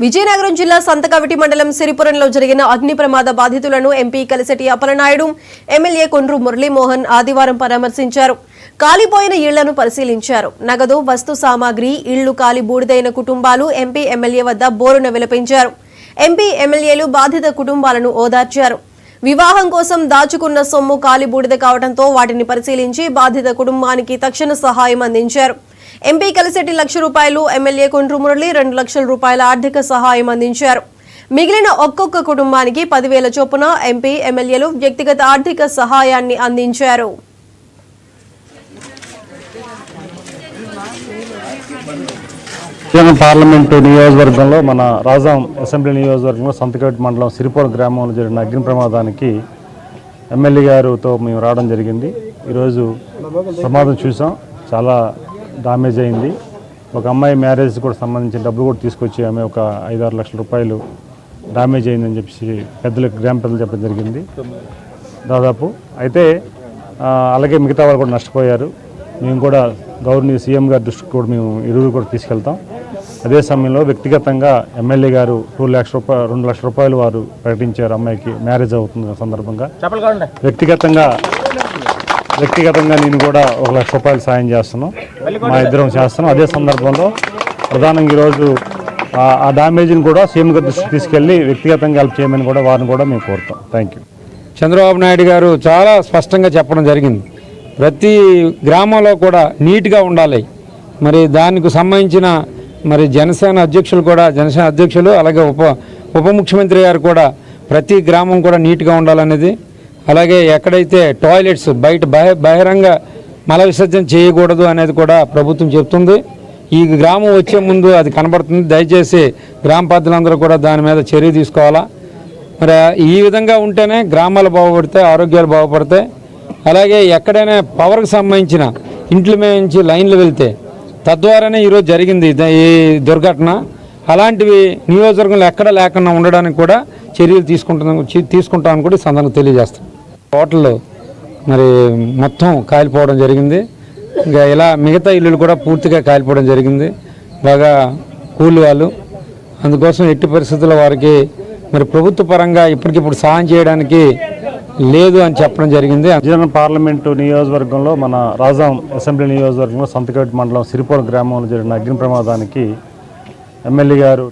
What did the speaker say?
విజయనగరం జిల్లా సంతకవిటి మండలం సిరిపురంలో జరిగిన అగ్ని ప్రమాద బాధితులను ఎంపీ కలిసెటి అప్పలనాయుడు, ఎమ్మెల్యే కొండ్రు మురళీమోహన్ ఆదివారం పరామర్శించారు. కాలిపోయిన ఇళ్లను పరిశీలించారు. నగదు, వస్తు సామాగ్రి, ఇళ్లు కాలి బూడిదైన కుటుంబాలు ఎంపీ, ఎమ్మెల్యే వద్ద బోరున విలపించారు. ఎంపీ, ఎమ్మెల్యేలు బాధిత కుటుంబాలను ఓదార్చారు. వివాహం కోసం దాచుకున్న సొమ్ము కాలి బూడిద కావడంతో వాటిని పరిశీలించి బాధిత కుటుంబానికి తక్షణ సహాయం అందించారు. ఎంపీ కలిసెటి ₹1,00,000, ఎమ్మెల్యే కొండ్రు మురళి ₹2 లక్షల ఆర్థిక సహాయం అందించారు. మిగిలిన ఒక్కొక్క కుటుంబానికి 10,000 చొప్పున ఎంపీ, ఎమ్మెల్యేలు వ్యక్తిగత ఆర్థిక సహాయాన్ని అందించారు. పార్లమెంటు నియోజకవర్గంలో మన రాజాం అసెంబ్లీ నియోజకవర్గంలో సంతకవిటి మండలం సిరిపురం గ్రామంలో జరిగిన అగ్ని ప్రమాదానికి ఎమ్మెల్యే గారితో మేము రావడం జరిగింది. ఈరోజు ప్రమాదం చూసాం, చాలా డ్యామేజ్ అయింది. ఒక అమ్మాయి మ్యారేజ్ కూడా సంబంధించిన డబ్బులు కూడా తీసుకొచ్చి ఆమె ఒక 5-6 లక్షల రూపాయలు డ్యామేజ్ అయిందని చెప్పి గ్రామ పెద్దలు చెప్పడం జరిగింది దాదాపు. అయితే అలాగే మిగతా వాళ్ళు కూడా నష్టపోయారు. మేము కూడా గవర్నర్ సీఎం గారి దృష్టికి కూడా మేము ఇరువురు కూడా తీసుకెళ్తాం. అదే సమయంలో వ్యక్తిగతంగా ఎమ్మెల్యే గారు ₹2 లక్షల వారు ప్రకటించారు. అమ్మాయికి మ్యారేజ్ అవుతున్న సందర్భంగా వ్యక్తిగతంగా నేను కూడా ₹1 లక్ష సాయం చేస్తున్నాం, మా ఇద్దరం చేస్తున్నాం. అదే సందర్భంలో ప్రధానంగా ఈరోజు ఆ డ్యామేజ్ని కూడా సీఎం గారి దృష్టికి తీసుకెళ్ళి వ్యక్తిగతంగా హెల్ప్ చేయమని కూడా వారిని కూడా మేము కోరుతాం. Thank you. చంద్రబాబు నాయుడు గారు చాలా స్పష్టంగా చెప్పడం జరిగింది, ప్రతి గ్రామంలో కూడా నీట్గా ఉండాలి. మరి దానికి సంబంధించిన మరి జనసేన అధ్యక్షులు అలాగే ఉప ముఖ్యమంత్రి గారు కూడా ప్రతి గ్రామం కూడా నీట్గా ఉండాలనేది, అలాగే ఎక్కడైతే టాయిలెట్స్ బయట బహిరంగ మల విసర్జన చేయకూడదు అనేది కూడా ప్రభుత్వం చెప్తుంది. ఈ గ్రామం వచ్చే ముందు అది కనబడుతుంది. దయచేసి గ్రామ పెద్దలందరూ కూడా దాని మీద చర్య తీసుకోవాలా. మరి ఈ విధంగా ఉంటేనే గ్రామాలు బాగుపడతాయి, ఆరోగ్యాలు బాగుపడతాయి. అలాగే ఎక్కడైనా పవర్కి సంబంధించిన ఇంట్ల నుంచి లైన్లు వెళ్తే తద్వారానే ఈరోజు జరిగింది ఈ దుర్ఘటన. అలాంటివి నియోజకవర్గంలో ఎక్కడ లేకుండా ఉండడానికి కూడా చర్యలు తీసుకుంటామని కూడా ఈ సందర్భంగా తెలియజేస్తాం. హోటల్లో మరి మొత్తం కాలిపోవడం జరిగింది. ఇంకా ఇలా మిగతా ఇల్లులు కూడా పూర్తిగా కాలిపోవడం జరిగింది. బాగా కూలి వాళ్ళు, అందుకోసం ఎట్టి పరిస్థితుల్లో వారికి మరి ప్రభుత్వ పరంగా ఇప్పటికిప్పుడు సహాయం చేయడానికి లేదు అని చెప్పడం జరిగింది. విజయనగరం పార్లమెంటు నియోజకవర్గంలో మన రాజాం అసెంబ్లీ నియోజకవర్గంలో సంతకవిటి మండలం సిరిపురం గ్రామంలో జరిగిన అగ్ని ప్రమాదానికి ఎమ్మెల్యే గారు